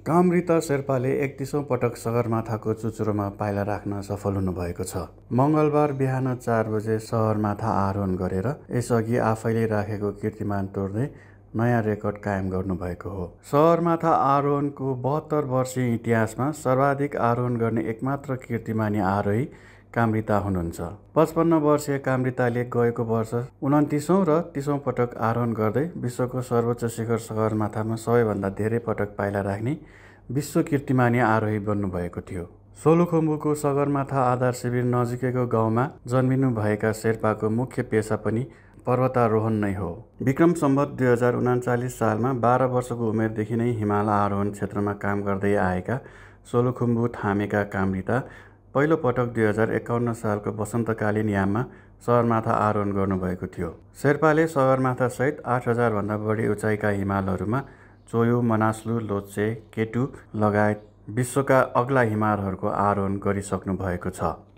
कामृता शेर्पाले 31औं पटक सगरमाथाको चुचुरोमा पाइला राख्न सफल हुनुभएको छ। मङ्गलबार बिहान 4 बजे सगरमाथा आरोहण गरेर यसअघि आफैले राखेको कीर्तिमान तोड्दै नयाँ रेकर्ड कायम गर्नुभएको हो। सगरमाथा आरोहणको 72 वर्षीय इतिहासमा सर्वाधिक आरोहण गर्ने एकमात्र कीर्तिमानी आरोही कामृता हुनुहुन्छ। 55 वर्षीय कामृताले गएको वर्ष 29औं र 30औं पटक आरोहण गर्दै विश्वको सर्वोच्च शिखर सगरमाथामा सबैभन्दा धेरै पटक पाइला राख्ने विश्व कीर्तिमानी आरोही बन्नुभएको थियो। सोलुखुम्बुको सगरमाथा आधार शिविर नजिकैको गाउँमा जन्मिनुभएका शेर्पाको मुख्य पेसा पनि पर्वतारोहण नै हो। विक्रम सम्वत 2039 सालमा 12 वर्षको उमेरदेखि नै हिमाल आरोहण क्षेत्रमा काम गर्दै आएका सोलुखुम्बु थामेका कामृता पहिलो पटक 2051 सालको वसन्तकालीन याममा सगरमाथा आरोहण गर्नुभएको थियो। शेर्पाले सगरमाथासहित 8000 भन्दा बढी उचाइका हिमालहरूमा चोयु, मनास्लु, लोत्से, केटु लगायत विश्वका अग्ला हिमालहरूको आरोहण गरिसक्नु भएको छ।